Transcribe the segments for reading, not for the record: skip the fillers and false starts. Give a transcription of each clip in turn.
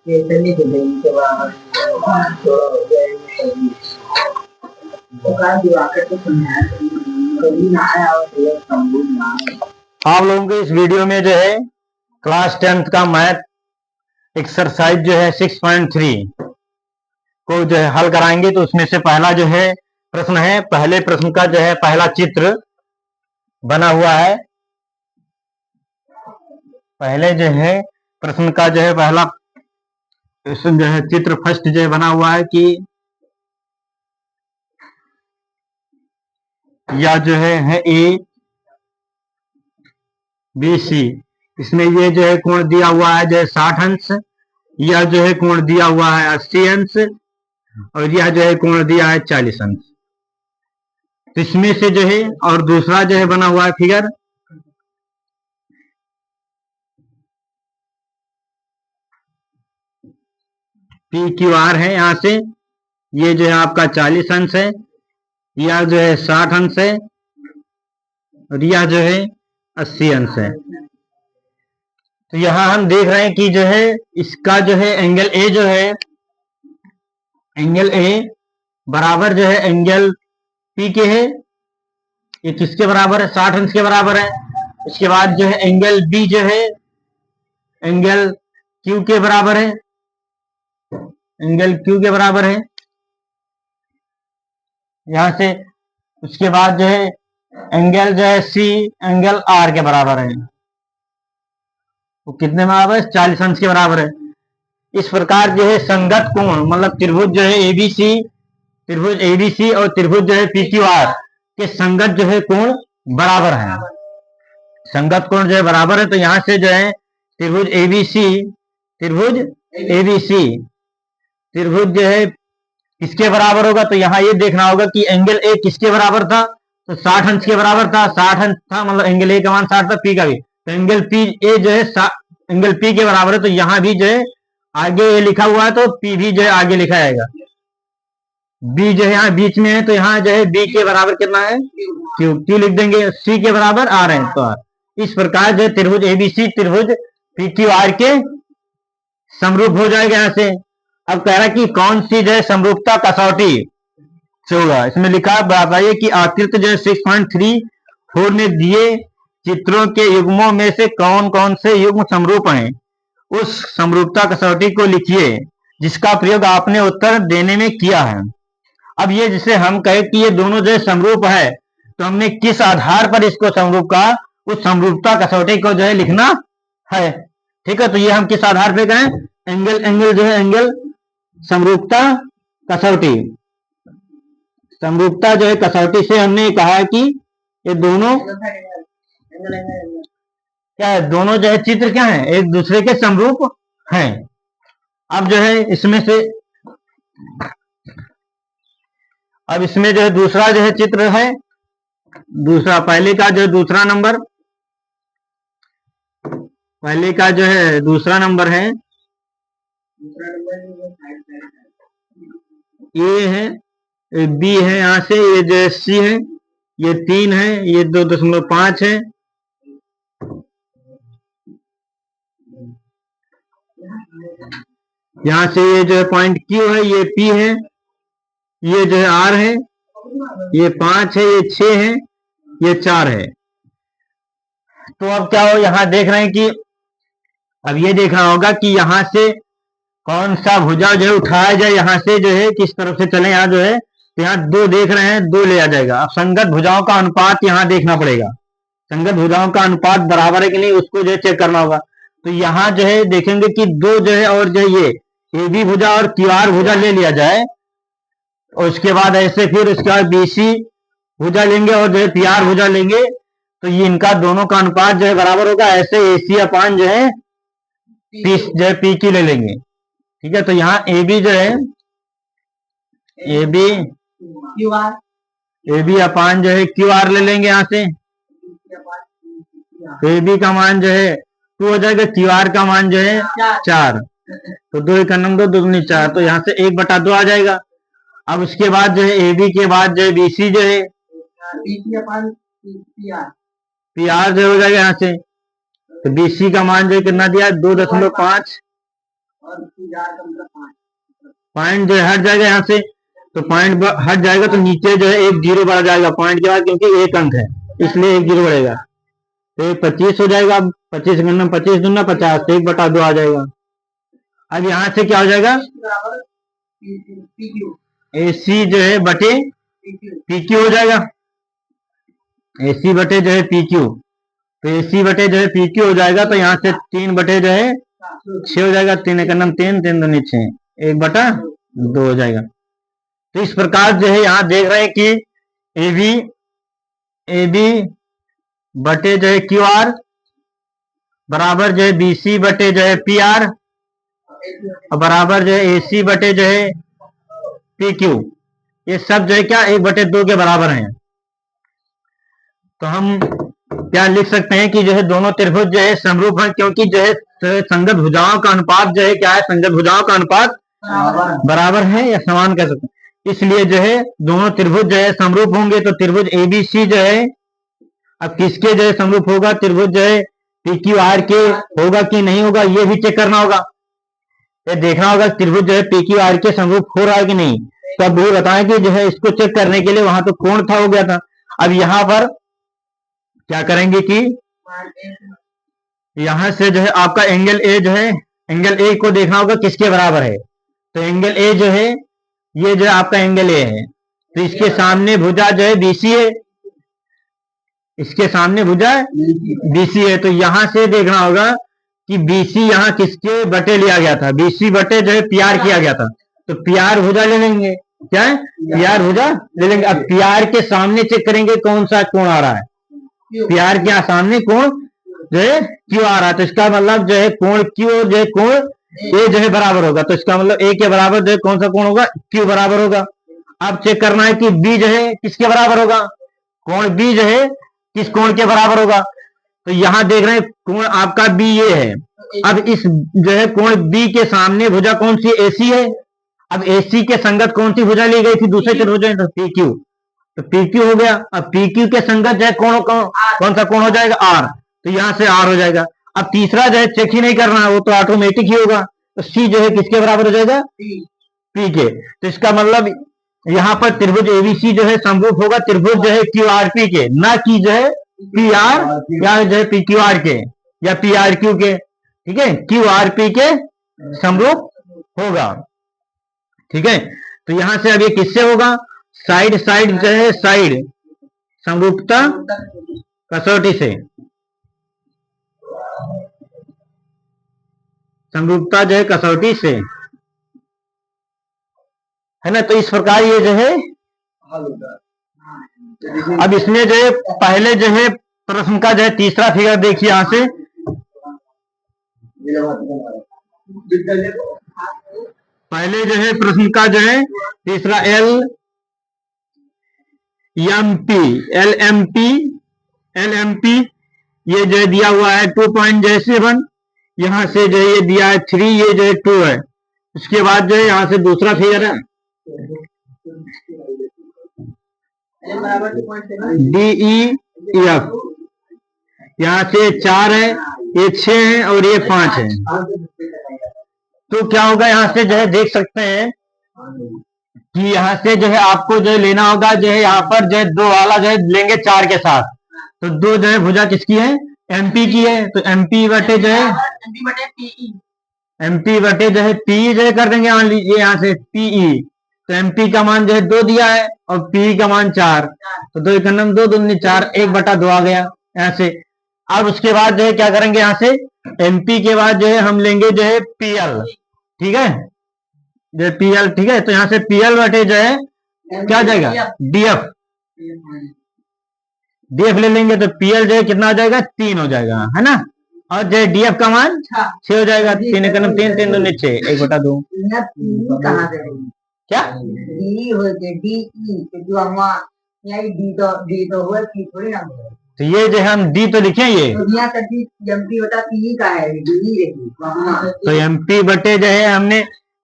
ये चलने के लिए इनके बाद थोड़ा हो गया तो कहा दिवाकर को समझाया कभी ना आया और तो समझ ना आप लोगों के इस वीडियो में जो है क्लास 10th का मैथ एक्सरसाइज जो है 6.3 को जो है हल कराएंगे। तो उसमें से पहला जो है प्रश्न है, पहले प्रश्न का जो है पहला चित्र बना हुआ है। पहले जो है प्रश्न का जो है पहला जो है चित्र फर्स्ट जो है बना हुआ है कि या जो है ए बी सी, इसमें ये जो है कोण दिया हुआ है जो है 60 अंश, यह जो है कोण दिया हुआ है 80 अंश और यह जो है कोण दिया है 40 अंश। तो इसमें से जो है और दूसरा जो है बना हुआ है फिगर पी क्यू आर है। यहां से ये जो है आपका 40 अंश है, यह जो है 60 अंश है और यह जो है 80 अंश है। तो यहां हम देख रहे हैं कि जो है इसका जो है एंगल ए जो है एंगल ए बराबर जो है एंगल पी के है। ये किसके बराबर है? 60 अंश के बराबर है। इसके बाद जो है एंगल बी जो है एंगल क्यू के बराबर है, एंगल क्यू के बराबर है यहां से। उसके बाद जो है एंगल जो है सी एंगल आर के बराबर है। वो कितने बराबर है? 40 अंश के बराबर है। इस प्रकार जो है संगत कोण मतलब त्रिभुज जो है एबीसी, त्रिभुज एबीसी और त्रिभुज जो है पीक्यूआर के संगत जो है कोण बराबर है। संगत कोण जो है बराबर है। तो यहां से जो है त्रिभुज एबीसी, त्रिभुज एबीसी त्रिभुज जो है किसके बराबर होगा? तो यहाँ ये देखना होगा कि एंगल ए किसके बराबर था? तो 60 अंश के बराबर था। 60 अंश था मतलब एंगल ए का मान 60 था, पी का भी। तो एंगल पी ए जो है एंगल पी के बराबर है। तो यहाँ भी जो है आगे ए लिखा हुआ है तो पी भी जो है आगे लिखा जाएगा। बी जो है यहाँ बीच में है तो यहाँ जो है बी के बराबर कितना है? क्यू। क्यू लिख देंगे। सी के बराबर आर है। तो आर इस प्रकार जो है त्रिभुज एबीसी त्रिभुज पी क्यू आर के समरूप हो जाएगा यहाँ से। अब कह रहा है कि कौन सी जो है समरूपता कसौटी से होगा। इसमें लिखा बताइए कि आकृति जो है 6.34 में दिए चित्रों के युग्मों में से कौन कौन से युग्म समरूप हैं। उस समरूपता कसौटी को लिखिए जिसका प्रयोग आपने उत्तर देने में किया है। अब ये जिसे हम कहे कि ये दोनों जो समरूप है तो हमने किस आधार पर इसको समरूप कहा, उस समरूपता कसौटी को जो है लिखना है। ठीक है, तो ये हम किस आधार पे कहें? एंगल एंगल जो है एंगल समरूपता कसौटी, समरूपता जो है कसौटी से हमने कहा है कि ये दोनों क्या है? दोनों जो है चित्र क्या है? एक दूसरे के समरूप हैं। अब जो है इसमें से अब इसमें जो है दूसरा जो है चित्र है, दूसरा पहले का जो है दूसरा नंबर, पहले का जो है दूसरा नंबर है ए है, बी है, यहां से ये जो सी है, ये 3 है, ये 2.5 है। यहां से ये जो है पॉइंट क्यू है, ये पी है, ये जो है आर है, ये 5 है, ये 6 है, ये 4 है। तो अब क्या हो, यहां देख रहे हैं कि अब ये देखना होगा कि यहां से कौन सा भुजा जो है उठाया जाए, यहां से जो है किस तरफ से चले। यहाँ जो है तो यहाँ 2 देख रहे हैं, 2 ले आ जाएगा। अब संगत भुजाओं का अनुपात यहाँ देखना पड़ेगा, संगत भुजाओं का अनुपात बराबर है कि नहीं उसको जो है चेक करना होगा। तो यहाँ जो है देखेंगे कि 2 जो है और जो है ये ए बी भुजा और क्यू आर भुजा ले लिया जाए और उसके बाद ऐसे फिर उसके बाद बी सी भुजा लेंगे और जो है पी आर भुजा लेंगे। तो ये इनका दोनों का अनुपात जो है बराबर होगा। ऐसे ए सी अपान जो है पी जो है पी की ले लेंगे। ठीक है, तो यहाँ ए बी जो है ए बी अपान जो है क्यू आर ले लेंगे। यहाँ से ए बी का मान जो है 2 हो जाएगा, क्यू आर का मान जो है 4। तो 2 एक 2 2 दूनी 4, तो यहाँ से 1/2 आ जाएगा। अब उसके बाद जो है ए बी के बाद जो है बी सी जो है पी आर जो हो जाएगा यहाँ से। तो बी सी का मान जो है कितना दिया? 2.5 और उसकी जार का मतलब 5 पॉइंट जो है हट जाएगा यहाँ से, तो पॉइंट हट जाएगा तो नीचे जो है एक जीरो बढ़ जाएगा पॉइंट के बाद, क्योंकि एक अंक है इसलिए एक जीरो बढ़ेगा, तो ये 25 हो जाएगा। 25 गन्ना 25 दूना 50, तो 1/2 आ जाएगा। अब यहाँ से क्या हो जाएगा, बराबर PQ AC जो है बटे PQ हो जाएगा, AC बटे जो है PQ, तो AC बटे जो है PQ हो जाएगा। तो यहाँ से 3 बटे जो है 6 हो जाएगा, 3 एक नम 3 3 दूनी 6, 1/2 हो जाएगा। तो इस प्रकार जो है यहाँ देख रहे हैं कि AB बटे जो है QR बराबर जो है BC बटे जो है PR बराबर जो है AC बटे जो है PQ, ये सब जो है क्या 1/2 के बराबर हैं। तो हम क्या लिख सकते हैं कि जो है दोनों त्रिभुज जो है समरूप हैं, क्योंकि जो है संगत भुजाओं का अनुपात जो है क्या है, संगत भुजाओं का अनुपात बराबर है या समान कह सकते हैं। इसलिए जो है दोनों त्रिभुज जो है समरूप होंगे। तो त्रिभुज ABC जो है अब किसके जो है समरूप होगा, त्रिभुज जो है PQR के होगा कि नहीं होगा, ये भी चेक करना होगा, ये देखना होगा त्रिभुज जो है PQR के समरूप हो रहा है कि नहीं। तो अब वो बताएं कि जो है इसको चेक करने के लिए वहां तो कोण था हो गया था, अब यहाँ पर क्या करेंगे कि यहां से जो है आपका एंगल A जो है, एंगल A को देखना होगा किसके बराबर है। तो एंगल A जो है ये जो है आपका एंगल A है, तो इसके सामने भुजा जो है BC है, इसके सामने भुजा BC है। तो यहां से देखना होगा कि BC यहाँ किसके बटे लिया गया था, BC बटे जो है PR किया गया था, तो PR भुजा ले लेंगे, क्या है PR भुजा ले लेंगे। अब PR के सामने चेक करेंगे कौन सा कोण आ रहा है, PR के सामने कोण जो है Q आ रहा है, तो इसका मतलब जो है कोण Q और जो है कोण A जो है बराबर होगा, तो इसका मतलब A के बराबर जो है कौन सा कोण होगा, Q बराबर होगा। अब चेक करना है कि B जो है किसके बराबर होगा, कोण B जो है किस कोण के बराबर होगा। तो यहां देख रहे हैं कोण आपका B ये है, अब इस जो है कोण B के सामने भुजा कौन सी AC है, अब AC के संगत कौन सी भुजा ली गई थी दूसरे त्रिभुज में, तो PQ, तो PQ हो गया। अब PQ के संगत जो है कौन सा कोण हो जाएगा R, तो यहां से R हो जाएगा। अब तीसरा जो है चेक ही नहीं करना, वो तो ऑटोमेटिक ही होगा, तो C जो है किसके बराबर हो जाएगा, P के। तो इसका मतलब यहाँ पर त्रिभुज ABC जो है समरूप होगा त्रिभुज जो है QRP के, ना कि जो है PR या जो है PQR के या PRQ के, ठीक है, QRP के समरूप होगा, ठीक है। तो यहां से अब ये किससे होगा, साइड साइड जो है साइड समरूपता कसौटी से, समरूपता जो है कसौटी से, है ना। तो इस प्रकार ये जो है अब इसमें जो है पहले जो है प्रश्न का जो है तीसरा फिगर देखिए यहां से, पहले जो है प्रश्न का जो है तीसरा LMP ये जो है दिया हुआ है 2.7, यहां से जो है ये दिया है 3, ये जो है 2 है। उसके बाद जो है यहां से दूसरा फिगर है DEF, यहाँ से 4 है, ये 6 है और ये 5 है। तो क्या होगा, यहाँ से जो है देख सकते हैं कि यहाँ से जो है आपको जो है लेना होगा जो है यहाँ पर जो है 2 वाला जो है लेंगे 4 के साथ, तो 2 जो है भुजा किसकी है, MP की है, तो MP बटे जो है MP बटे जो है PE जो है कर देंगे, यहाँ से PE, तो MP का मान जो है 2 दिया है और PE का मान 4, तो 2 एक 2 दूनी 4, 1/2 आ गया यहाँ से। अब उसके बाद जो है क्या करेंगे, यहाँ से MP के बाद जो है हम लेंगे जो है PL, ठीक है, जो PL, ठीक है। तो यहाँ से PL बटे जो है क्या आ जाएगा DF ले लेंगे, तो PL जो है कितना हो जाएगा 3 हो जाएगा, है ना, और जो DF का मान 6 हो जाएगा, 3 एक 3 3 दूनी 6, 1/2 क्या तो ये जो हम D तो लिखे ये तो MP बटे जो है हमने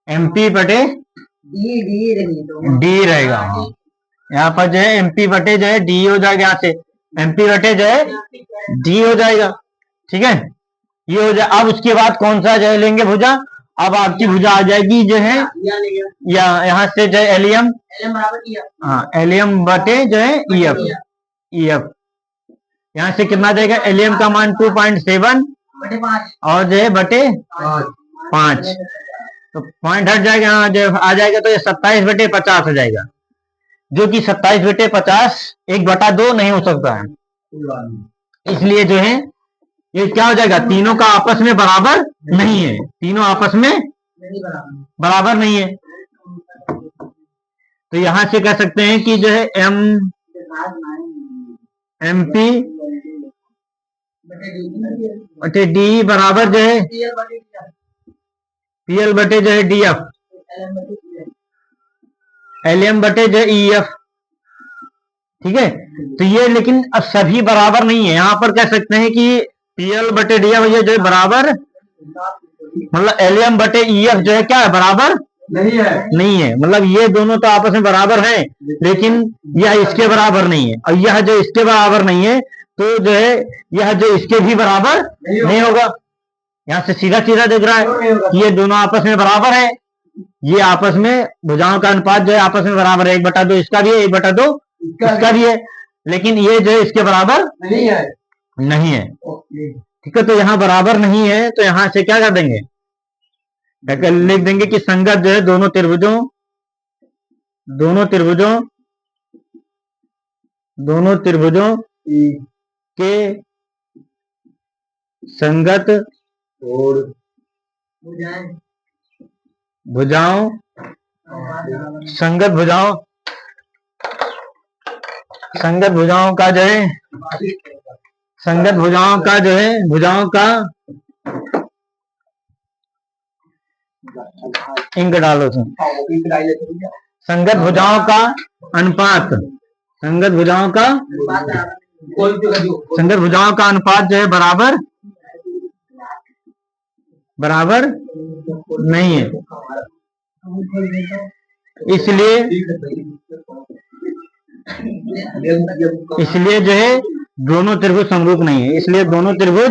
MP बटे D रहेगा, यहाँ पर जो है MP बटे जो है D हो जाएगा, यहाँ से MP बटे जो है D हो जाएगा, ठीक है, ये हो जाए। अब उसके बाद कौन सा जो है लेंगे भुजा अब आपकी भुजा आ जाएगी जो है या यहाँ से जो है एलियम, हाँ एलियम बटे जो है ईएफ, ईएफ यहाँ से कितना देगा, एलियम का मान 2.7 और जो है बटे 5, तो पॉइंट हट जाएगा, यहाँ जो आ जाएगा तो ये 27/50 हो जाएगा, जो कि 27/50 1/2 नहीं हो सकता है। इसलिए जो है ये क्या हो जाएगा, तीनों का आपस में बराबर नहीं है, तीनों आपस में बराबर नहीं है। तो यहां से कह सकते हैं कि जो है एमपी बटे डी बराबर जो है पीएल बटे जो है डीएफ, एलएम बटे जो है ईएफ, ठीक है। तो ये लेकिन अब सभी बराबर नहीं है, यहाँ पर कह सकते हैं कि पीएल बटे डीएफ ये जो है बराबर, मतलब एलएम बटे ईएफ जो है क्या है, बराबर नहीं है, मतलब ये दोनों तो आपस में बराबर हैं, लेकिन यह इसके बराबर नहीं है, और यह जो इसके बराबर नहीं है तो जो है यह जो इसके भी बराबर नहीं होगा। यहाँ से सीधा सीधा दिख रहा है कि ये दोनों आपस में बराबर है, ये आपस में भुजाओं का अनुपात जो है आपस में बराबर है, 1/2 इसका भी है, 1/2 इसका भी है, लेकिन ये जो है इसके बराबर नहीं है। ठीक है, तो यहाँ बराबर नहीं है, तो यहाँ से क्या कर देंगे, लिख देंगे कि संगत जो है दोनों त्रिभुजों के संगत भुजाओं का जो है भुजाओं का इंक डालो, संगत भुजाओं का अनुपात जो है बराबर नहीं है, इसलिए जो है दोनों त्रिभुज समरूप नहीं है, इसलिए दोनों त्रिभुज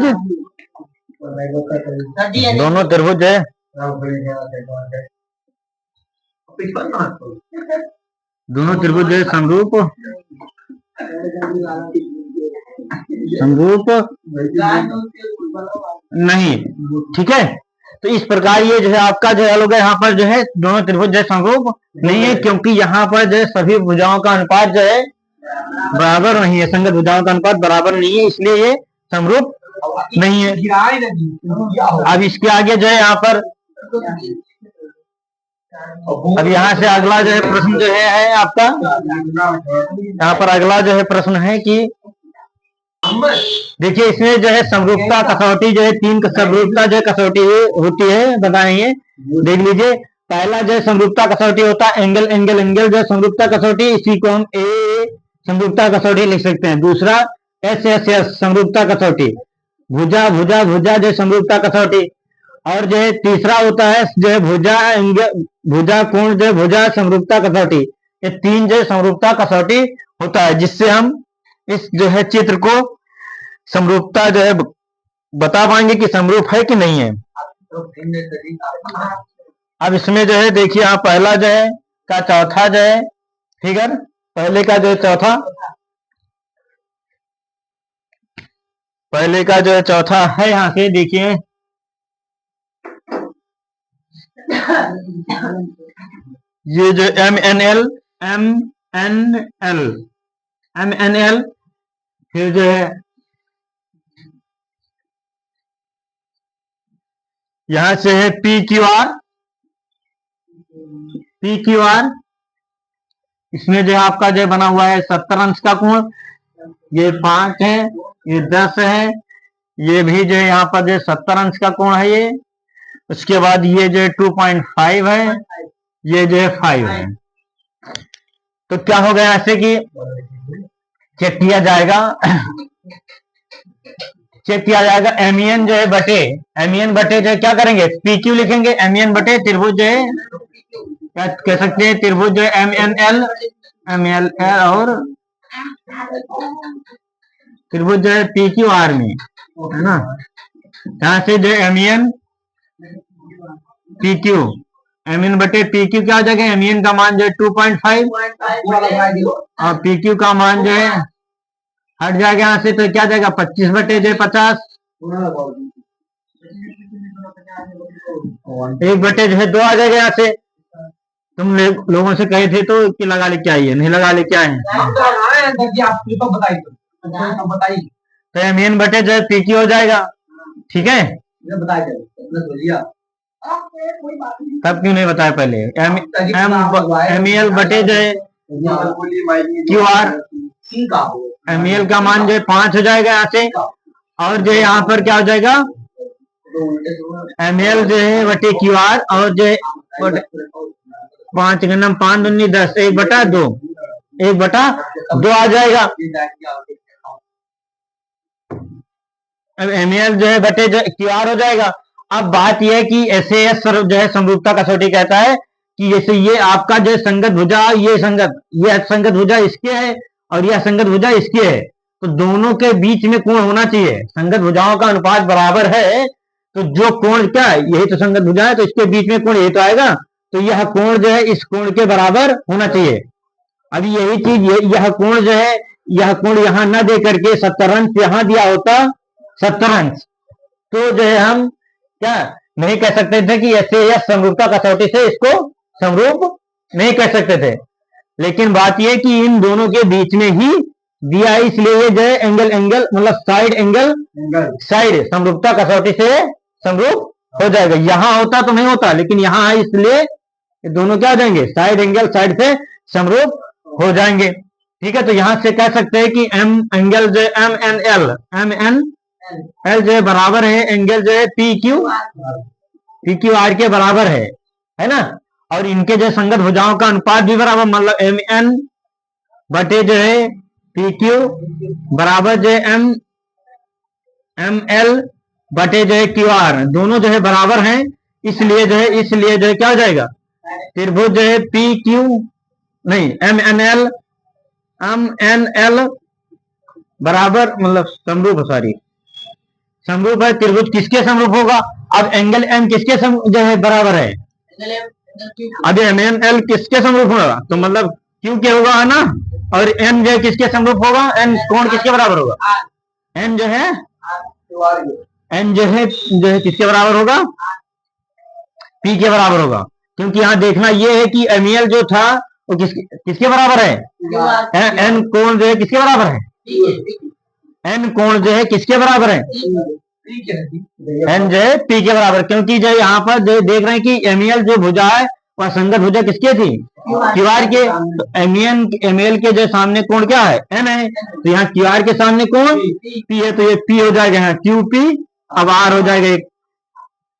जो है समरूप नहीं, ठीक है। तो इस प्रकार ये जो है आपका जो है लोग यहाँ पर जो है दोनों त्रिभुज जो है समरूप नहीं है, क्योंकि यहाँ पर जो है सभी भुजाओं का अनुपात जो है बराबर नहीं है, संगत भुजाओं का अनुपात बराबर नहीं है, इसलिए ये समरूप नहीं है। अब इसके आगे जो है यहाँ पर, अब यहाँ से अगला जो है प्रश्न जो है आपका, यहाँ पर अगला जो है प्रश्न है कि देखिए इसमें जो है समरूपता कसौटी जो है 3 समरूपता जो है कसौटी होती है, बताएंगे, देख लीजिए। पहला जो है समरूपता कसौटी होता है एंगल जो समरूपता कसौटी, इसी को हम ए समरूपता कसौटी लिख सकते हैं। दूसरा एस समरूपता कसौटी, भुजा जो समरूपता कसौटी, और जो है तीसरा होता है जो है भुजा कोण जो भुजा समरूपता कसौटी। ये 3 जो समरूपता कसौटी होता है, जिससे हम इस जो है चित्र को समरूपता जो है बता पाएंगे कि समरूप है कि नहीं है। अब इसमें जो है देखिए आप पहला जो है का चौथा जो है फिगर, पहले का जो है चौथा, पहले का जो है चौथा है, यहाँ से देखिए ये जो MNL फिर जो है यहां से है PQR, इसमें जो है आपका जो बना हुआ है 70 अंश का कोण, ये 5 है, ये 10 है, ये भी जो है यहाँ पर जो 70 अंश का कोण है ये। उसके बाद ये जो है 2.5 है, ये जो है 5 है। तो क्या हो गया ऐसे कि चेक किया जाएगा MEN जो है MEN बटे जो है क्या करेंगे, PQ लिखेंगे, MEN बटे त्रिभुज जो है क्या कह सकते हैं, त्रिभुज जो है MNL और त्रिभुज जो है PQR में, है ना। यहाँ से जो MEN पी क्यू, एम इन बटे पी क्यू क्या हो जाएगा, एम इन का मान जो है 2.5 और पी क्यू का मान जो है हट जाएगा यहाँ से, तो क्या जाएगा 25 बटे जो 50, 1 बटे जो है 2 आ जाएगा यहाँ से। तुम लोगों से कहे थे तो कि लगा लेके आइए, नहीं लगा लेके आए। तो एम इन बटे जो है पी क्यू हो जाएगा, ठीक है। तब क्यों नहीं बताया पहले, एम एल बटे जो है क्यू आर, एम एल का मान जो है 5 हो जाएगा यहाँ से, और जो है यहाँ पर क्या हो जाएगा, एम एल जो है बटे क्यू आर, और जो है 5 गन्नम 5 दूनी 10, 1/2, 1/2 आ जाएगा। अब एम एल जो है बटे जो क्यू आर हो जाएगा। अब बात यह है कि SAS जो है समरूपता कसौटी कहता है कि जैसे ये आपका जो संगत भुजा, ये संगत भुजा इसके है और यह संगत भुजा इसके है, तो दोनों के बीच में कोण होना चाहिए। संगत भुजाओं का अनुपात बराबर है, तो जो कोण क्या है, यही तो संगत भुजा है, तो इसके बीच में कोण यही तो आएगा, तो यह कोण जो है इस कोण के बराबर होना चाहिए। अभी यही चीज यह कोण जो है, यह कोण यहां न दे करके 70 अंश यहां दिया होता, 70 अंश, तो जो है हम क्या नहीं कह सकते थे कि SAS समरूपता कसौटी से इसको समरूप नहीं कह सकते थे। लेकिन बात यह कि इन दोनों के बीच में ही दिया है, इसलिए ये जो है एंगल मतलब साइड समरूपता कसौटी से समरूप हो जाएगा। यहां होता तो नहीं होता, लेकिन यहां है इसलिए ये दोनों क्या हो जाएंगे, साइड से समरूप हो जाएंगे, ठीक है। तो यहां से कह सकते हैं कि एम एंगल जो एम एन एल जो है बराबर है एंगल जो है पी क्यू आर के बराबर है ना। और इनके जो संगत भुजाओं का अनुपात भी बराबर, मतलब एम एन बटे जो है पी क्यू बराबर जो है एम एल बटे जो है क्यू आर, दोनों जो है बराबर हैं, इसलिए जो है क्या हो जाएगा, त्रिभुज जो है पी क्यू नहीं एम एन एल बराबर मतलब समरूप है। त्रिभुज किसके समरूप होगा, अब एंगल एम किसके जो है बराबर है, अब एम एन एल किसके समरूप होगा, तो मतलब क्यू के होगा, है ना। और एन जो है किसके समरूप होगा, एन कोण किसके बराबर होगा, एन जो है किसके बराबर होगा, पी के बराबर होगा। क्योंकि यहां देखना यह है कि एम एल जो था वो किसके बराबर है, एन कोण जो है किसके बराबर है, एन कोण जो है किसके बराबर है, एन जो है पी के बराबर। क्योंकि जो यहाँ पर देख रहे हैं कि एमएल जो भुजा है वह संगत भुजा किसके थी, क्यू आर के। तो एमएल के जो सामने कोण क्या है, एन है, तो यहाँ क्यू आर के सामने कोण पी है, तो ये पी हो जाएगा यहाँ क्यू पी, अब आर हो जाएगा एक।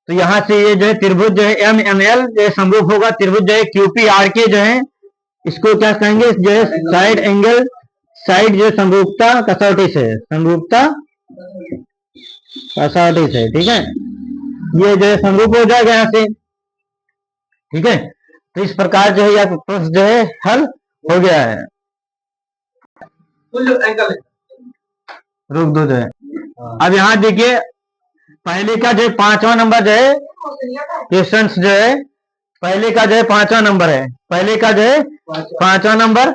तो यहाँ से ये जो है त्रिभुज जो है एम एन एल जो समरूप होगा त्रिभुज जो है क्यू पी आर के, जो है इसको क्या कहेंगे, जो है साइड जो समरूपता कसौटी से, ठीक है। ये जो है समरूप हो जाएगा यहाँ से, ठीक है। तो इस प्रकार जो है यह प्रश्न जो है हल हो गया है। रुक दो जो है, अब यहाँ देखिए पहले का जो है 5वां नंबर जो है क्वेश्चन जो है, पहले का जो है 5वां नंबर है, पहले का जो है 5वां नंबर।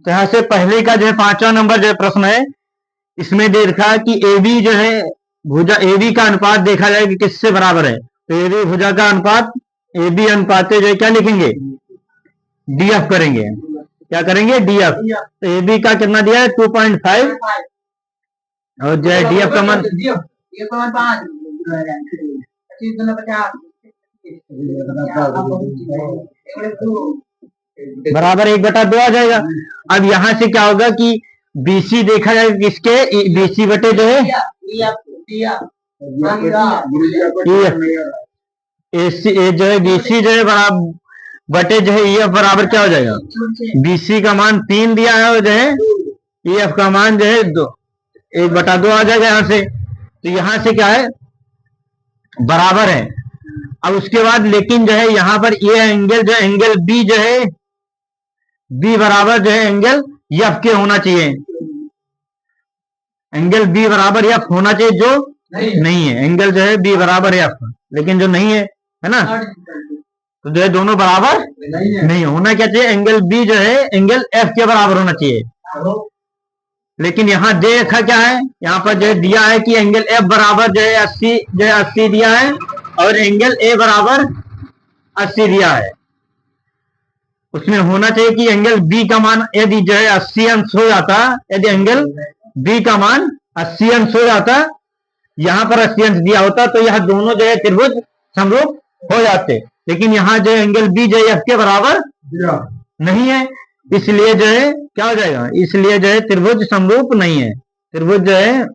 तो यहाँ से पहले का जो है 5वां नंबर जो है प्रश्न है, इसमें देखा कि AB जो है भुजा, AB का अनुपात देखा जाए कि किससे बराबर है, तो AB भुजा का अनुपात, AB अनुपात जो है क्या लिखेंगे, DF करेंगे, क्या करेंगे, DF। तो AB का कितना दिया है 2.5 और जो है DF का मान बराबर 1/2 आ जाएगा। अब यहाँ से क्या होगा कि BC देखा जाए किसके, BC बटे जो है AC जो है BC जो है बराबर बटे जो है EF बराबर क्या हो जाएगा, BC का मान 3 दिया है और जो है EF का मान जो है 1/2 आ जाएगा यहाँ से। तो यहाँ से क्या है, बराबर है। अब उसके बाद लेकिन जो है यहाँ पर ये एंगल जो है एंगल B जो है B बराबर जो है एंगल F के होना चाहिए, एंगल B बराबर F होना चाहिए, जो नहीं है, एंगल जो है B बराबर F, लेकिन जो नहीं है है ना। तो जो है दोनों बराबर नहीं होना क्या चाहिए, एंगल बी जो है एंगल एफ के बराबर होना चाहिए। लेकिन यहाँ दे रखा क्या है, यहाँ पर जो है दिया है कि एंगल एफ बराबर जो है 80, जो है 80 दिया है, और एंगल ए बराबर 80 दिया है। उसमें होना चाहिए कि एंगल बी का मान यदि जो है 80 अंश हो जाता, यदि एंगल बी का मान 80 अंश हो जाता, यहाँ पर 80 अंश दिया होता, तो यह दोनों जो है त्रिभुज समरूप हो जाते। लेकिन यहाँ जो एंगल बी जो है एफ के बराबर नहीं है, इसलिए जो है क्या हो जाएगा, इसलिए जो है त्रिभुज समरूप नहीं है। त्रिभुज जो है,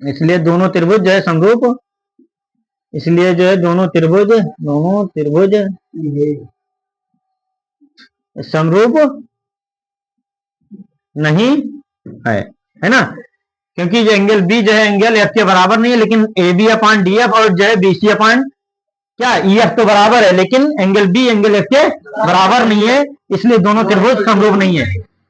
इसलिए दोनों त्रिभुज जो है समरूप, इसलिए जो है दोनों त्रिभुज समरूप नहीं है ना। क्योंकि जो एंगल बी जो है एंगल एफ के बराबर नहीं है, लेकिन A B upon D F और जो है बी सी अपान क्या ई एफ तो बराबर है, लेकिन एंगल बी एंगल एफ के बराबर नहीं है, इसलिए दोनों त्रिभुज समरूप नहीं है।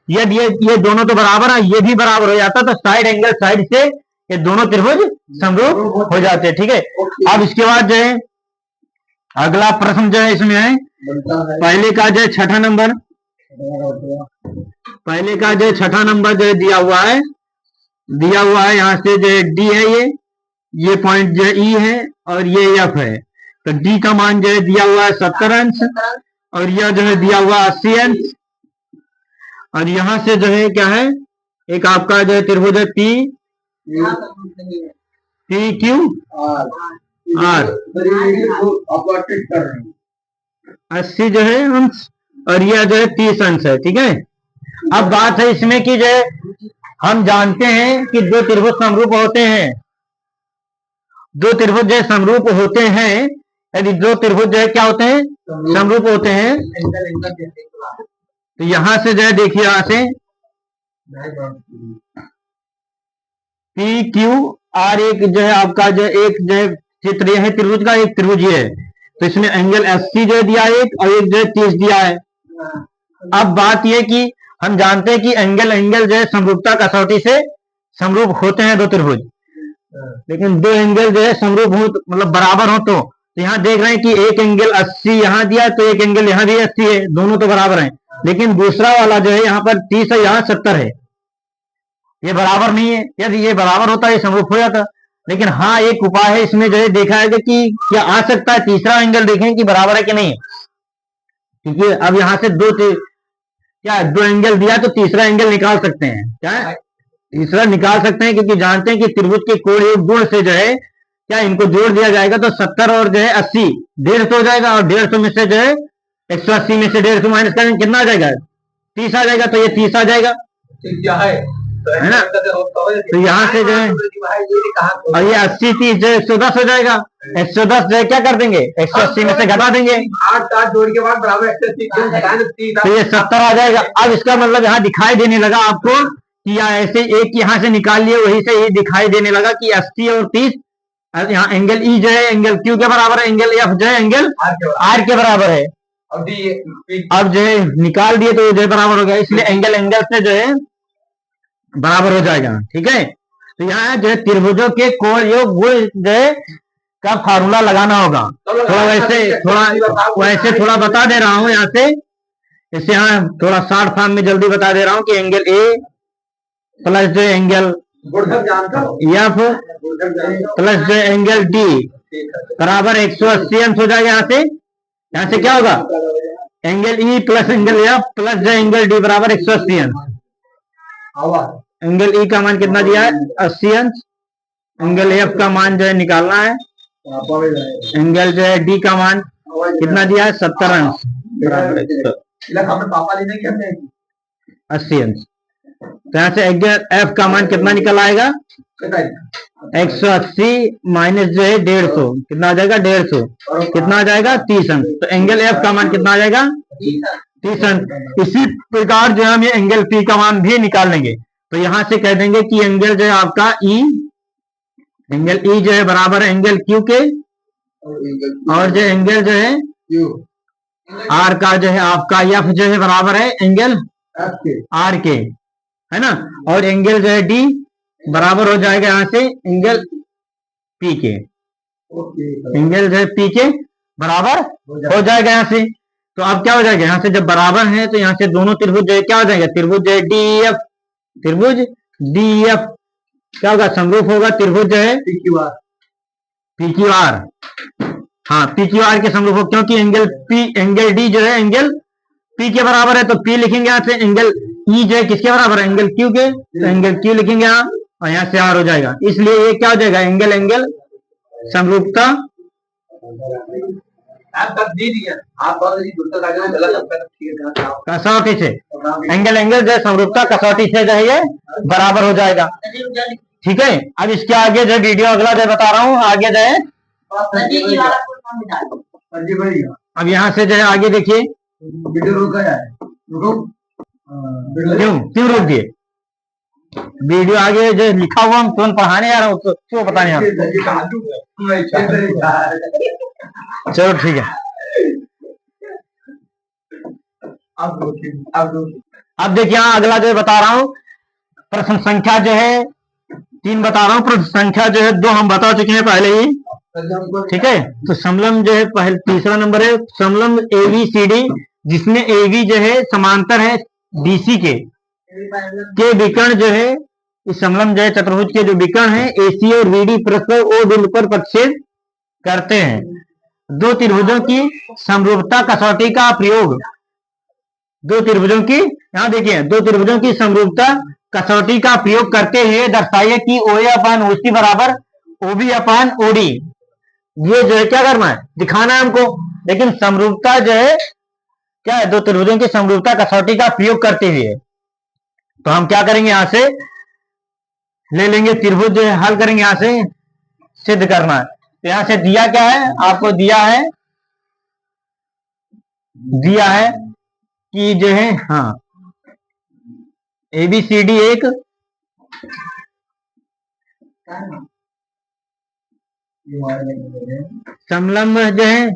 ये दोनों तो बराबर है, ये भी बराबर हो जाता तो साइड एंगल साइड से ये दोनों त्रिभुज समरूप हो जाते। ठीक है, अब इसके बाद जो है अगला प्रश्न जो है इसमें है पहले का जो है छठा नंबर, पहले का जो है छठा नंबर जो है दिया हुआ है यहाँ से जो है डी है, ये पॉइंट जो है ई है और ये एफ है। तो डी का मान जो है दिया हुआ है 70 अंश, और यह जो है दिया हुआ 80 अंश, और यहां से जो है क्या है, एक आपका जो है त्रिभुज है पी क्यू आर 80 जो है अंश, और यह जो है 30 अंश है। ठीक है, अब बात है इसमें कि जो है हम जानते हैं कि दो त्रिभुज समरूप होते हैं, दो त्रिभुज जो समरूप होते हैं, यदि दो त्रिभुज जो है क्या होते हैं, समरूप होते हैं। तो यहां से जो है देखिए, यहां से पी क्यू आर एक जो है आपका जो एक जो है चित्र यह है त्रिभुज का, एक त्रिभुज ये है। तो इसमें एंगल 80 जो है दिया है एक, और एक जो है 30 दिया है। अब बात यह कि हम जानते हैं कि एंगल जो है समरूपता कसौटी से समरूप होते हैं दो त्रिभुज, लेकिन दो एंगल जो है समरूप हो मतलब बराबर हो, तो यहाँ देख रहे हैं कि एक एंगल 80 यहाँ दिया, तो एक एंगल यहाँ भी 80 है, दोनों तो बराबर हैं। लेकिन दूसरा वाला जो है यहाँ पर 30 है, यहाँ 70 है, ये बराबर नहीं है। यदि ये बराबर होता है ये समरूप हो जाता। लेकिन हाँ, एक उपाय है इसमें जो है देखा है कि क्या आ सकता है तीसरा एंगल, देखें कि बराबर है कि नहीं। क्योंकि अब यहाँ से दो एंगल दिया, तो तीसरा एंगल निकाल सकते हैं। क्या तीसरा निकाल सकते हैं, क्योंकि जानते हैं कि त्रिभुज के कोण योग गुण से जो है क्या इनको जोड़ दिया जाएगा, तो 70 और जो है 80 150 हो जाएगा, और 150 में से जो है 180 में से 150 माइनस करेंगे कितना आ जाएगा, 30 आ जाएगा। तो ये 30 आ जाएगा, है ना। तो यहाँ से जो है, और ये 80 30 जो 110 हो जाएगा। 110 जो है क्या कर देंगे, 180 में से घटा देंगे, 8 जोड़ के बाद बराबर, तो ये 70 आ जाएगा। अब इसका मतलब यहाँ दिखाई देने लगा आपको कि ऐसे एक यहाँ से निकाल लिए, वही से ये दिखाई देने लगा कि 80 और 30, यहाँ एंगल ई जो है एंगल क्यू के बराबर है, एंगल एफ जो है एंगल आर के बराबर है। अब जो है निकाल दिए तो जो है बराबर हो गया, इसलिए एंगल से जो है बराबर हो जाएगा। ठीक है, तो यहाँ जो है त्रिभुजों के कोण योग गुण जो है का फार्मूला लगाना होगा। वैसे थोड़ा बता दे रहा हूँ यहाँ से, इससे यहाँ थोड़ा शॉर्ट फॉर्म में जल्दी बता दे रहा हूँ कि एंगल ए प्लस जो एंगल एफ प्लस जो एंगल डी बराबर 180 अंश हो जाएगा। यहाँ से क्या होगा, angle E plus angle F plus जो एंगल डी बराबर 180 अंश। एंगल ई का मान कितना दिया है, 80 अंश। एंगल एफ का मान जो है निकालना है, एंगल जो है डी का मान कितना दिया है, 70 अंश बराबर 80 अंश। तो यहाँ से एंगल एफ का मान कितना निकल आएगा, 180 माइनस जो है 150 कितना आ जाएगा, 150 कितना आ जाएगा, 30 अंश। तो एंगल एफ का मान कितना आ जाएगा, 30 अंश। इसी प्रकार जो है हम ये एंगल पी का मान भी निकाल लेंगे। तो यहां से कह देंगे कि एंगल जो है आपका एंगल ई जो है बराबर है एंगल क्यू के, और जो एंगल जो है आर का जो है आपका एफ जो है बराबर है एंगल आर के, है ना। और एंगल जो है डी बराबर हो जाएगा यहाँ से एंगल पी के, एंगल जो है पी के बराबर हो जाएगा यहाँ से। तो अब क्या हो जाएगा, यहाँ से जब बराबर है तो यहाँ से दोनों त्रिभुज जो है क्या हो जाएगा, त्रिभुज जो है DEF, त्रिभुज DEF क्या होगा, समरूप होगा त्रिभुज जो है PQR। हाँ, PQR के समरूप हो, क्योंकि एंगल P, एंगल D जो है एंगल P के बराबर है, तो P लिखेंगे यहाँ से। एंगल E जो है किसके बराबर है, एंगल Q के, तो एंगल Q लिखेंगे यहाँ, और यहाँ से R हो जाएगा। इसलिए ये क्या हो जाएगा, एंगल एंगल समरूपता कसौटी से, एंगल एंगल जो है समरूपता कसौटी से जो है ये बराबर हो जाएगा। ठीक है, अब इसके आगे जो वीडियो अगला जो बता रहा हूँ, आगे जो है अब यहाँ से जो है आगे देखिए, क्यों रोक दिए, वीडियो आगे जो लिखा हुआ हम तुरंत पढ़ाने आ रहा हूँ, तो क्यों पता नहीं आपको। चलो ठीक है, अब देखिए यहाँ अगला जो बता रहा हूँ, प्रश्न संख्या जो है 3 बता रहा हूँ, प्रश्न संख्या जो है 2 हम बता चुके हैं पहले ही। ठीक है, तो समलम जो है पहले तीसरा नंबर है, समलम ABCD, जिसमें AB जो है समांतर है BC के विकर्ण जो है, इस समलम जो है चतुर्भुज के जो विकर्ण है AC और BD परस्पर O बिंदु पर प्रतिच्छेद करते हैं। दो त्रिभुजों की समरूपता कसौटी का प्रयोग, दो त्रिभुजों की, यहाँ देखिए, दो त्रिभुजों की समरूपता कसौटी का प्रयोग करते हुए दर्शाइए कि OA अपान OC बराबर OB अपान OD। ये जो है क्या करना है, दिखाना है हमको। लेकिन समरूपता जो है क्या है, दो त्रिभुजों की समरूपता कसौटी का प्रयोग करते हुए, तो हम क्या करेंगे, यहां से ले लेंगे त्रिभुज जो है, हल करेंगे, यहां से सिद्ध करना है। तो यहां से दिया क्या है, आपको दिया है कि जो है, हाँ, ABCD एक समलंब जो है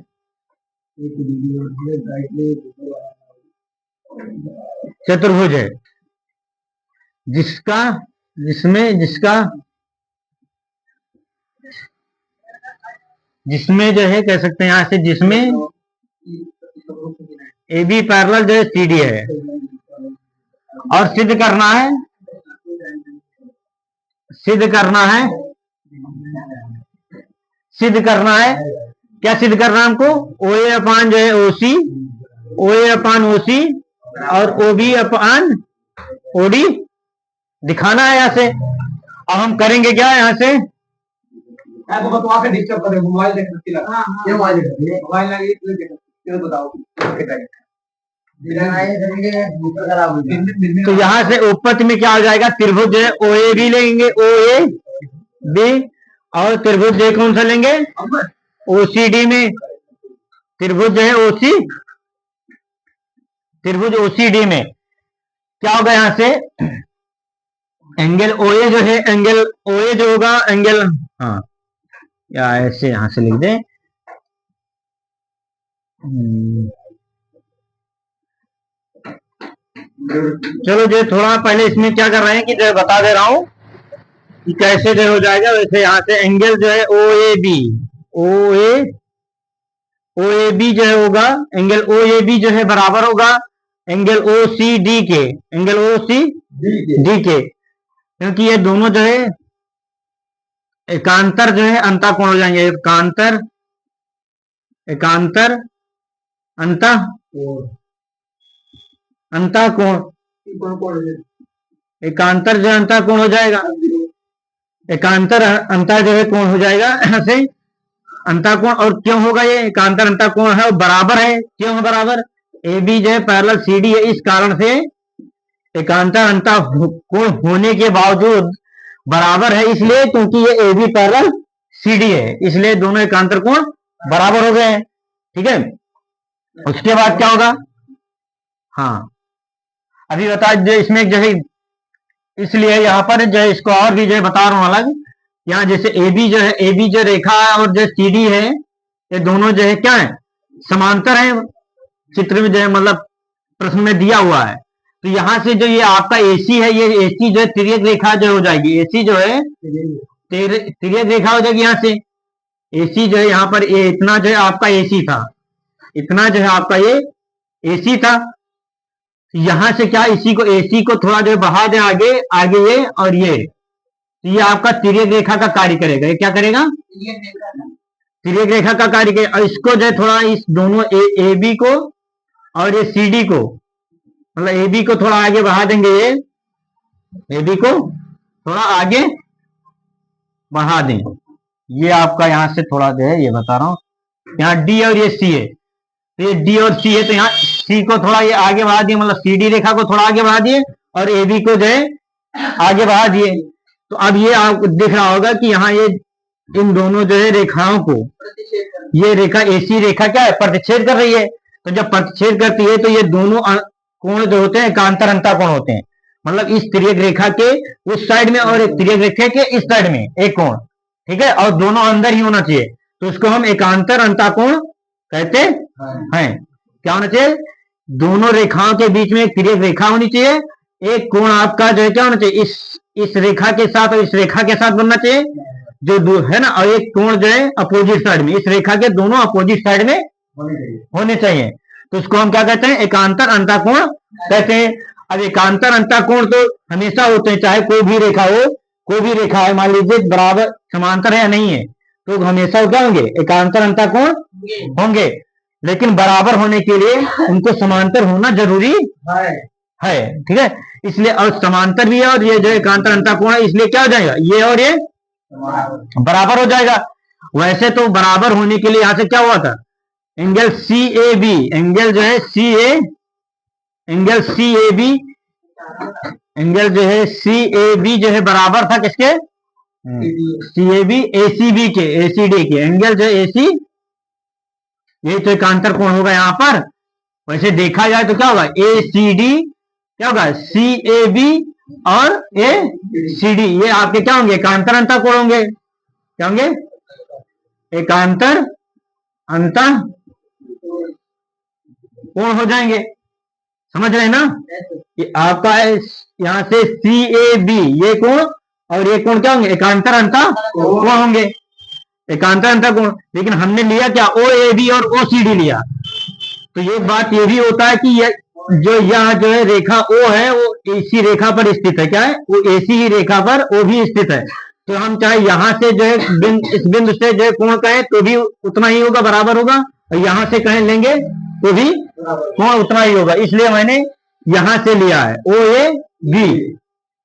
चतुर्भुज है, जिसमें जो है कह सकते हैं यहां से, जिसमें AB पैरेलल जो है CD है, और सिद्ध करना है क्या सिद्ध करना है हमको, OA अपान जो है OA अपान OC और OB अपान OD दिखाना है यहाँ से। अब हम करेंगे क्या, यहाँ से तो यहाँ से उपपत्ति में क्या हो जाएगा, त्रिभुज जो है OAB लेंगे, OAB, और त्रिभुज जो कौन सा लेंगे, OCD में, त्रिभुज जो है त्रिभुज OCD में क्या होगा, यहाँ से एंगल OA जो है, एंगल OA जो होगा, एंगल, हाँ, या ऐसे यहां से लिख दें, चलो जो थोड़ा पहले इसमें क्या कर रहे हैं कि जो बता दे रहा हूं कि कैसे जो हो जाएगा। वैसे यहां से एंगल जो है OAB जो है होगा, एंगल OAB जो है बराबर होगा एंगल OCD के, एंगल OCD के, क्योंकि ये दोनों जो है एकांतर जो है अंतःकोण हो जाएंगे, एकांतर अंतःकोण, एकांतर जो अंतःकोण हो जाएगा, एकांतर अंतर जो है कोण हो जाएगा यहाँ से अंतःकोण। और क्यों होगा ये एकांतर अंतःकोण है, बराबर है, क्यों है बराबर, AB जो है पैरेलल CD है, इस कारण से एकांतर अंतःकोण होने के बावजूद बराबर है, इसलिए क्योंकि ये AB पैरेलल CD है, इसलिए दोनों एकांतर कोण बराबर हो गए हैं। ठीक है, उसके बाद क्या होगा, हाँ अभी बता जो इसमें जो है, इसलिए यहाँ पर जो है इसको और भी जो है बता रहा हूँ अलग, यहाँ जैसे AB जो है, AB जो रेखा है और जो CD है, ये दोनों जो है क्या है, समांतर है, चित्र में जो है मतलब प्रश्न में दिया हुआ है। तो यहाँ से जो ये आपका AC है, ये AC जो है तिर्यक रेखा जो हो जाएगी, AC जो है तिर्यक रेखा हो जाएगी यहाँ से। AC जो है यहाँ पर ये इतना जो है आपका AC था, इतना जो है आपका ये AC था। यहां से क्या इसी को AC को थोड़ा जो है बढ़ा दें आगे, आगे ये और ये आपका तिर्यक रेखा का कार्य करेगा। ये क्या करेगा? तिर्यक रेखा का कार्य करेगा। और इसको जो है थोड़ा इस दोनों AB को और ये CD को, मतलब AB को थोड़ा आगे बढ़ा देंगे, ये AB को थोड़ा आगे बढ़ा दें। ये आपका यहां से थोड़ा जो है ये बता रहा हूं, यहाँ D और ये C है, तो ये D और C है, तो यहाँ C को थोड़ा ये आगे बढ़ा दिए, मतलब CD रेखा को थोड़ा आगे बढ़ा दिए और AB को जो है आगे बढ़ा दिए। तो अब ये आपको दिख रहा होगा कि यहाँ ये इन दोनों जो है रेखाओं को, ये रेखा AC रेखा क्या है? प्रतिच्छेद कर रही है। तो जब प्रतिच्छेद करती है तो ये दोनों कोण जो होते हैं एकांतर अंतःकोण होते हैं। मतलब इस तिर्यक रेखा के उस साइड में और एक तिर्यक रेखा के इस साइड में एक कोण, ठीक है, और दोनों अंदर ही होना चाहिए, तो इसको हम एकांतर अंतःकोण कहते हैं। क्या होना चाहिए? दोनों रेखाओं के बीच में एक तिर्यक रेखा होनी चाहिए, एक कोण आपका जो है क्या होना चाहिए? इस रेखा के साथ और इस रेखा के साथ बनना चाहिए, जो है ना, और एक कोण जो है अपोजिट साइड में, इस रेखा के दोनों अपोजिट साइड में होने चाहिए। तो उसको हम क्या कहते हैं? एकांतर अंतःकोण कहते हैं। अब एकांतर अंतःकोण तो हमेशा होते हैं, चाहे कोई भी रेखा हो, कोई भी रेखा है मान लीजिए बराबर समांतर है या नहीं है, तो हमेशा क्या होंगे? एकांतर अंतःकोण होंगे। लेकिन बराबर होने के लिए उनको समांतर होना जरूरी है, ठीक है। इसलिए और समांतर भी है और ये जो एकांतर अंतःकोण है, इसलिए क्या हो जाएगा? ये और ये बराबर हो जाएगा। वैसे तो बराबर होने के लिए यहां से क्या हुआ था? एंगल CAB, एंगल जो है एंगल CAB, एंगल जो है CAB जो है बराबर था किसके? CAB ACB के, ACD के। एंगल जो है AC, ये तो एकांतर कोण होगा यहाँ पर। वैसे देखा जाए तो क्या होगा? ACD क्या होगा? CAB और ACD ये आपके क्या होंगे? एकांतर अंतःकोण होंगे। क्या होंगे? एकांतर अंतःकोण हो जाएंगे। समझ रहे हैं ना? ये आपका है यहां से CAB ये कोण और ये कोण क्या होंगे? एकांतर अंतःकोण होंगे, एकांतर अंतःकोण। लेकिन हमने लिया क्या? OAB और OCD लिया। तो ये बात ये भी होता है कि ये जो यहाँ जो है रेखा O है वो AC रेखा पर स्थित है। क्या है? वो AC ही रेखा पर O भी स्थित है। तो हम चाहे यहां से जो है इस बिंदु से जो है कोण कहें तो भी उतना ही होगा, बराबर होगा, और यहां से कहें लेंगे तो भी कोण उतना ही होगा। इसलिए मैंने यहां से लिया है OAB।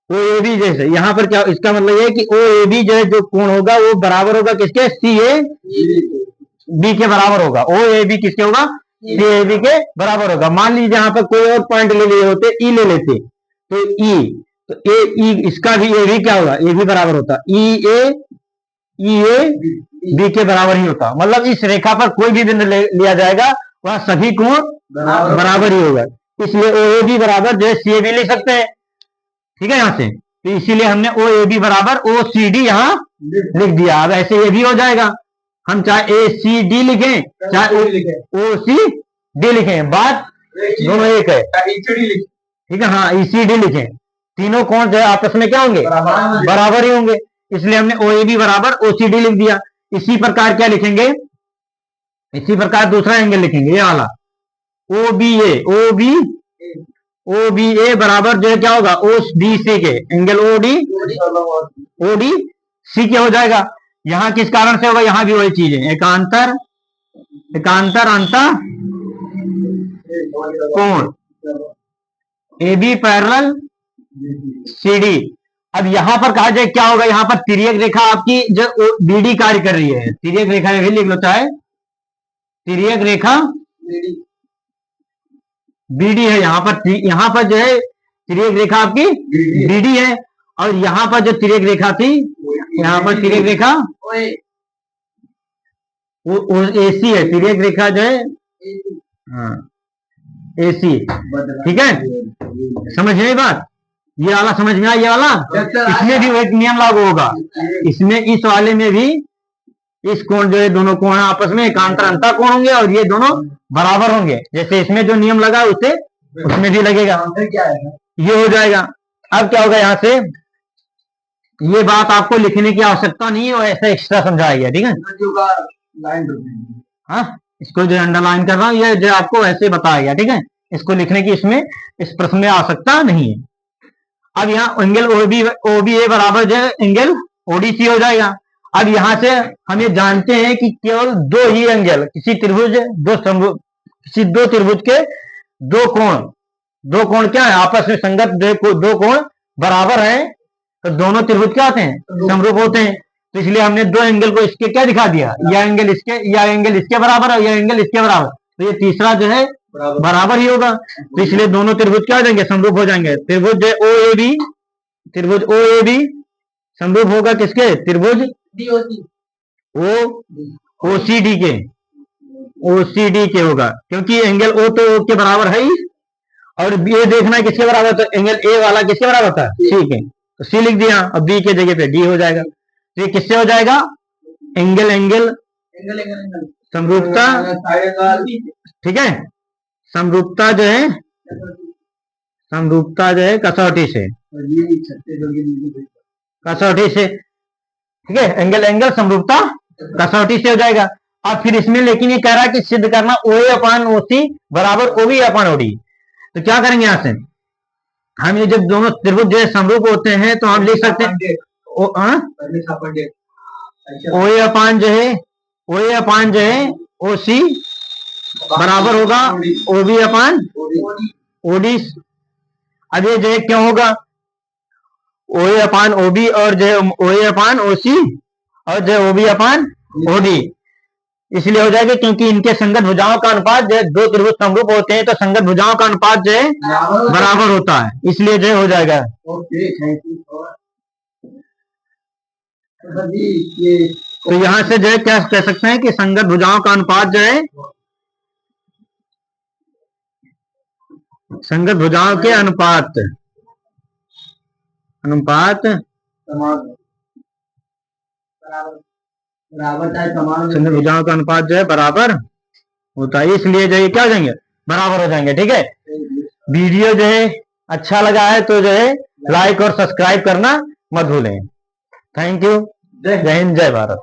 OAB जैसे यहाँ पर क्या, इसका मतलब ये है कि OAB जो है जो कोण होगा वो बराबर होगा किसके? CAB के बराबर होगा। OAB किसके होगा? CAB के बराबर होगा। मान लीजिए यहाँ पर कोई और पॉइंट ले लिए होते, E ले लेते, तो E, तो E इसका भी A भी क्या होगा? A भी बराबर होता, EAB के बराबर ही होता। मतलब इस रेखा पर कोई भी बिंदु लिया जाएगा वह सभी कोण बराबर ही होगा। इसलिए OAB बराबर जो है CAB लिख सकते हैं, ठीक है, यहां से। तो इसीलिए हमने OAB बराबर OCD यहाँ लिख दिया। अब ऐसे ये भी हो जाएगा, हम चाहे ACD लिखें चाहे OCD लिखें, बात दोनों एक है, ठीक है। हाँ ECD लिखें, तीनों कोण जो है आपस में क्या होंगे? बराबर ही होंगे। इसलिए हमने OAB बराबर OCD लिख दिया। इसी प्रकार क्या लिखेंगे? इसी प्रकार दूसरा एंगल लिखेंगे, ये वाला OBA बराबर जो है क्या होगा? ODC के, एंगल ODC के हो जाएगा। यहां किस कारण से होगा? यहां भी वही चीज है, एकांतर अंतःकोण AB पैरेलल CD। अब यहां पर कहा जाए क्या होगा? यहां पर तिर्यक रेखा आपकी जो BD कार्य कर रही है, तिर्यक रेखा में भी लिख लेता है, तिर्यक रेखा BD है। यहां पर जो है तिर्यक रेखा आपकी BD है, और यहां पर जो तिर्यक रेखा थी, यहां पर तिर्यक रेखा वो AC है, तिर्यक रेखा जो है हाँ AC, ठीक है। समझ में बात? ये वाला समझ में आया? ये वाला इसमें भी एक नियम लागू होगा, इसमें इस वाले में भी इस कोण जो है दोनों कोण आपस में एकांतर अंतःकोण होंगे और ये दोनों बराबर होंगे। जैसे इसमें जो नियम लगा उसे उसमें भी लगेगा, ये हो जाएगा। अब क्या होगा? यहां से ये बात आपको लिखने की आवश्यकता नहीं है, वो ऐसे एक्स्ट्रा समझाया गया, ठीक है। लाइन हाँ, इसको जो अंडरलाइन कर रहा हूँ ये जो आपको ऐसे बताया गया, ठीक है। इसको लिखने की इसमें इस प्रश्न में आवश्यकता नहीं है। अब यहाँ एंगल OBA बराबर जो है एंगल ODC हो जाएगा। अब यहाँ से हम ये जानते हैं कि केवल दो ही एंगल किसी त्रिभुज किसी दो त्रिभुज के दो कोण क्या है, आपस में संगत दो कोण बराबर है, तो दोनों त्रिभुज क्या होते हैं, समरूप होते हैं। तो इसलिए हमने दो एंगल को इसके क्या दिखा दिया, यह एंगल इसके बराबर और यह एंगल इसके बराबर, तो ये तीसरा जो है बराबर ही होगा। तो इसलिए दोनों त्रिभुज क्या हो जाएंगे, समरूप हो जाएंगे। त्रिभुज OAB समरूप होगा किसके, त्रिभुज OCD के होगा, क्योंकि एंगल O तो O के बराबर है ही, और ये देखना है किसके बराबर, तो एंगल A वाला किसके बराबर होता है, C के, तो C लिख दिया और B के जगह पे D हो जाएगा। तो ये किससे हो जाएगा, एंगल समरूपता, ठीक है। समरूपता जो है कसौटी से, ठीक है। एंगल समरूपता कसौटी से हो जाएगा। अब फिर इसमें लेकिन ये कह रहा है कि सिद्ध करना OA/OC बराबर OB/OD। तो क्या करेंगे यहाँ से हम, ये जब दोनों त्रिभुज जो समरूप होते हैं तो हम लिख सकते हैं OA/जो है OC बराबर होगा OB/OD। अब ये जो है क्यों होगा OA/OB और जो है OA/OC और जो है OB/OD, इसलिए हो जाएगा क्योंकि इनके संगत भुजाओं का अनुपात जो है, दो त्रिभुज समरूप होते हैं तो संगत भुजाओं का अनुपात जो है बराबर होता है, इसलिए जो हो जाएगा। तो यहां से जो है क्या कह सकते हैं कि संगत भुजाओं का अनुपात जो है, संगत भुजाओं के अनुपात संगत भुजाओं का अनुपात जो है बराबर होता है, इसलिए जो है क्या हो जाएंगे, बराबर हो जाएंगे, ठीक है। वीडियो जो है अच्छा लगा है तो जो है लाइक और सब्सक्राइब करना मत भूलें। Thank you. जय हिंद, जय भारत।